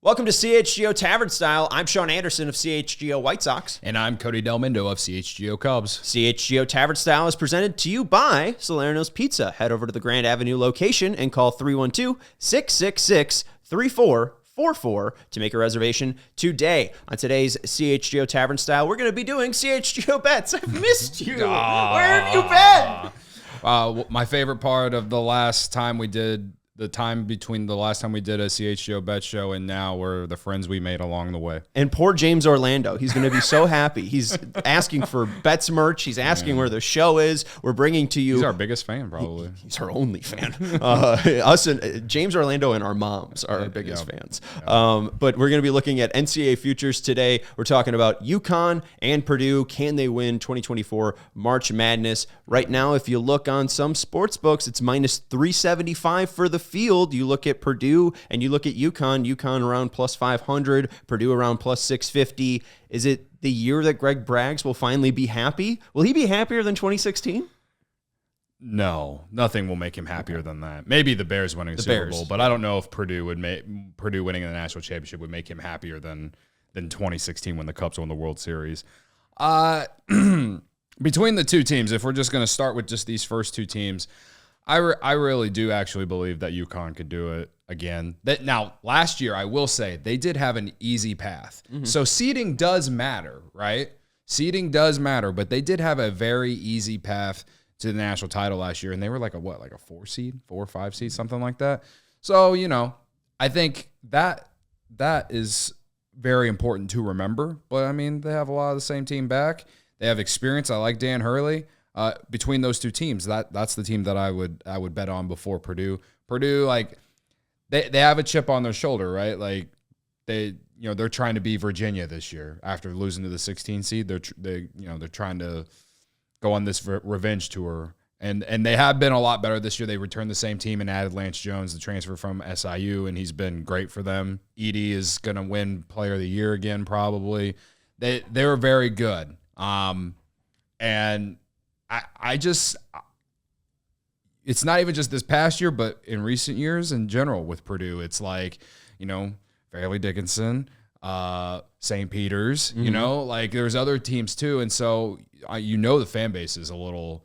Welcome to CHGO Tavern Style. I'm Sean Anderson of CHGO White Sox. And I'm Cody Delmendo of CHGO Cubs. CHGO Tavern Style is presented to you by Salerno's Pizza. Head over to the Grand Avenue location and call 312-666-3444 to make a reservation today. On today's CHGO Tavern Style, we're going to be doing CHGO bets. I've missed you. Where have you been? My favorite part of the last time we did, the time between the last time we did a CHGO bet show and now, were the friends we made along the way. And poor James Orlando. He's going to be so happy. He's asking for bets merch. He's asking where the show is. We're bringing to you. He's our biggest fan, probably. He's our only fan. Us and James Orlando and our moms are our biggest fans. But we're going to be looking at NCAA futures today. We're talking about UConn and Purdue. Can they win 2024 March Madness? Right now, if you look on some sports books, it's minus 375 for the field. You look at Purdue and you look at UConn around plus 500, Purdue around plus 650. Is it the year that Greg Braggs will finally be happy? Will he be happier than 2016? No, nothing will make him happier than that. Maybe the Bears winning the Super Bowl, but I don't know if Purdue winning the national championship would make him happier than 2016 when the Cubs won the World Series. Between the two teams, if we're just going to start with just these first two teams, I really do actually believe that UConn could do it again. Now, last year, I will say, they did have an easy path. Mm-hmm. So seeding does matter, right? Seeding does matter, but they did have a very easy path to the national title last year, and they were like a 4 or 5 seed, something like that. So, I think that is very important to remember. But, I mean, they have a lot of the same team back. They have experience. I like Dan Hurley. Between those two teams, that's the team that I would bet on before Purdue. Purdue, like they have a chip on their shoulder, right? Like they're trying to be Virginia this year after losing to the 16 seed. They're trying to go on this revenge tour, and they have been a lot better this year. They returned the same team and added Lance Jones, the transfer from SIU, and he's been great for them. Edey is going to win Player of the Year again, probably. They were very good, and I just, it's not even just this past year, but in recent years in general with Purdue, it's like, Fairleigh Dickinson, St. Peter's, like there's other teams too. And so, the fan base is going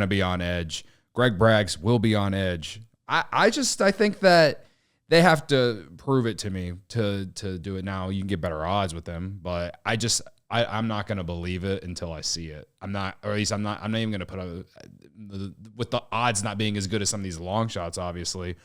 to be on edge. Greg Braggs will be on edge. I think that they have to prove it to me to do it now. You can get better odds with them, but I'm not going to believe it until I see it. I'm not even going to put with the odds not being as good as some of these long shots, obviously.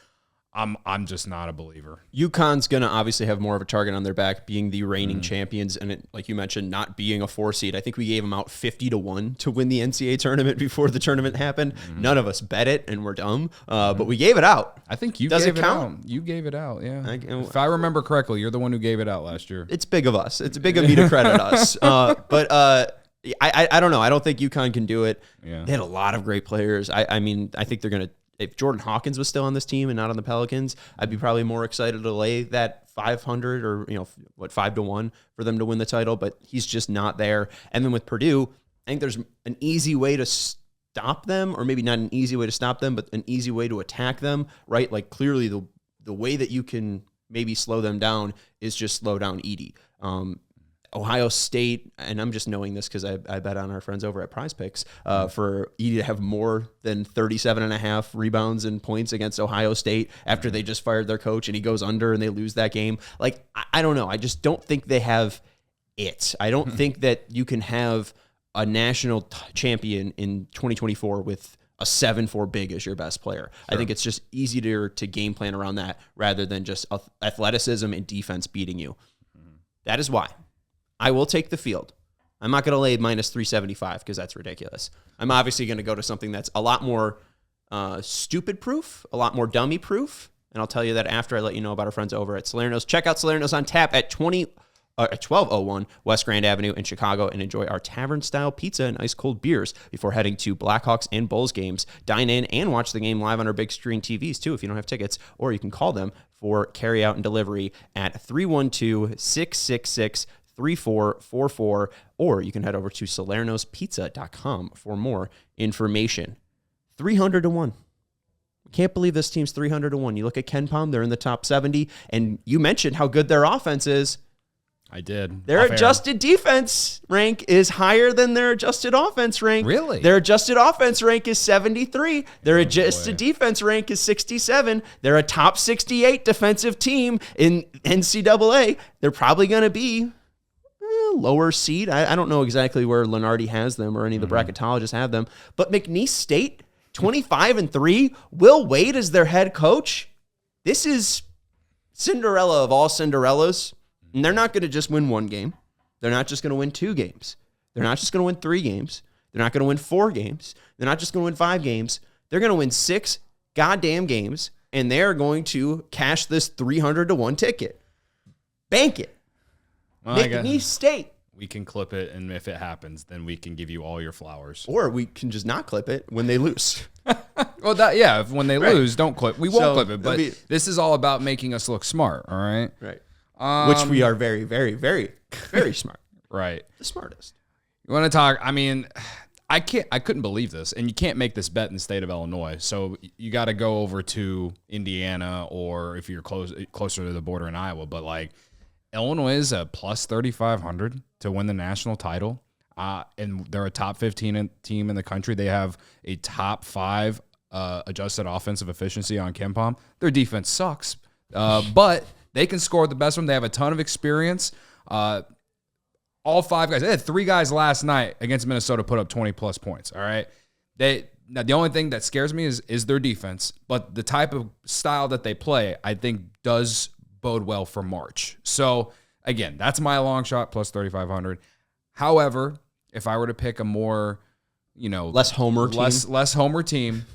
I'm just not a believer. UConn's going to obviously have more of a target on their back, being the reigning champions, and like you mentioned, not being a 4 seed. I think we gave them out 50-1 to win the NCAA tournament before the tournament happened. None of us bet it, and we're dumb, but we gave it out. I think you Does gave it count? You gave it out, yeah. If I remember correctly, you're the one who gave it out last year. It's big of us. It's big of me to credit us. But I don't know. I don't think UConn can do it. Yeah. They had a lot of great players. I mean, I think they're going to. If Jordan Hawkins was still on this team and not on the Pelicans, I'd be probably more excited to lay that 500 or 5-1 for them to win the title. But he's just not there. And then with Purdue, I think there's an easy way to stop them, or maybe not an easy way to stop them, but an easy way to attack them. Right? Like clearly the way that you can maybe slow them down is just slow down Edey. Ohio State, and I'm just knowing this because I bet on our friends over at Prize Picks, for Edey to have more than 37.5 rebounds and points against Ohio State after they just fired their coach and he goes under and they lose that game. Like, I don't know. I just don't think they have it. I don't think that you can have a national champion in 2024 with a 7-4 big as your best player. Sure. I think it's just easier to game plan around that rather than just athleticism and defense beating you. That is why I will take the field. I'm not going to lay minus 375 because that's ridiculous. I'm obviously going to go to something that's a lot more stupid proof, a lot more dummy proof, and I'll tell you that after I let you know about our friends over at Salerno's. Check out Salerno's on tap at 1201 West Grand Avenue in Chicago and enjoy our tavern-style pizza and ice-cold beers before heading to Blackhawks and Bulls games. Dine in and watch the game live on our big screen TVs, too, if you don't have tickets, or you can call them for carry-out and delivery at 312-666-3444, or you can head over to salernospizza.com for more information. 300-1. Can't believe this team's 300-1. You look at KenPom, they're in the top 70, and you mentioned how good their offense is. I did. Their adjusted defense rank is higher than their adjusted offense rank. Really? Their adjusted offense rank is 73. Their adjusted defense rank is 67. They're a top 68 defensive team in NCAA. They're probably going to be lower seed. I don't know exactly where Lenardi has them or any of the bracketologists have them, but McNeese State, 25-3. Will Wade is their head coach. This is Cinderella of all Cinderellas. And they're not going to just win one game. They're not just going to win 2 games. They're not just going to win 3 games. They're not going to win 4 games. They're not just going to win 5 games. They're going to win 6 goddamn games, and they're going to cash this 300-1 ticket. Bank it. Well, McNeese State. We can clip it, and if it happens, then we can give you all your flowers. Or we can just not clip it when they lose. Well, if when they lose, don't clip. We won't clip it, but this is all about making us look smart, all right? Right. Which we are very, very, very, very smart. Right. The smartest. You want to talk? I mean, I couldn't believe this, and you can't make this bet in the state of Illinois. So you got to go over to Indiana, or if you're closer to the border in Iowa. But like, Illinois is a plus 3,500 to win the national title, and they're a top 15 team in the country. They have a top 5 adjusted offensive efficiency on KenPom. Their defense sucks, but they can score the best one. They have a ton of experience. All 5 guys. They had 3 guys last night against Minnesota put up 20-plus points, all right? Now, the only thing that scares me is their defense, but the type of style that they play, I think, does bode well for March. So, again, that's my long shot, plus 3,500. However, if I were to pick a more, less homer team,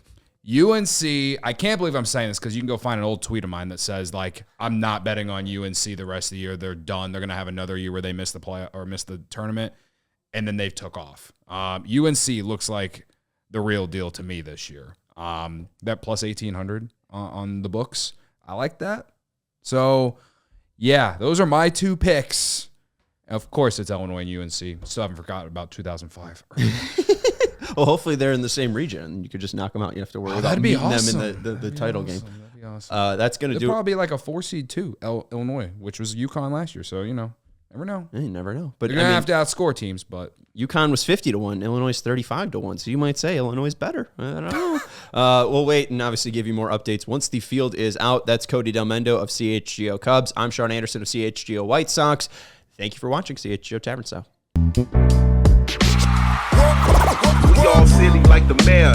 UNC, I can't believe I'm saying this because you can go find an old tweet of mine that says, like, I'm not betting on UNC the rest of the year. They're done. They're going to have another year where they miss the play or miss the tournament, and then they've took off. UNC looks like the real deal to me this year. That plus 1,800 on the books. I like that. So, yeah, those are my 2 picks. Of course, it's Illinois and UNC. Still haven't forgotten about 2005. Well, hopefully they're in the same region. You could just knock them out. You have to worry about meeting them in the title game. That'd be awesome. That's going to do probably like a 4 seed too, Illinois, which was UConn last year. So, never know. You never know. But you're going to have to outscore teams, but UConn was 50-1. Illinois is 35-1. So you might say Illinois is better. I don't know. We'll wait and obviously give you more updates once the field is out. That's Cody Delmendo of CHGO Cubs. I'm Sean Anderson of CHGO White Sox. Thank you for watching CHGO Tavern Style. We all silly like the mayor.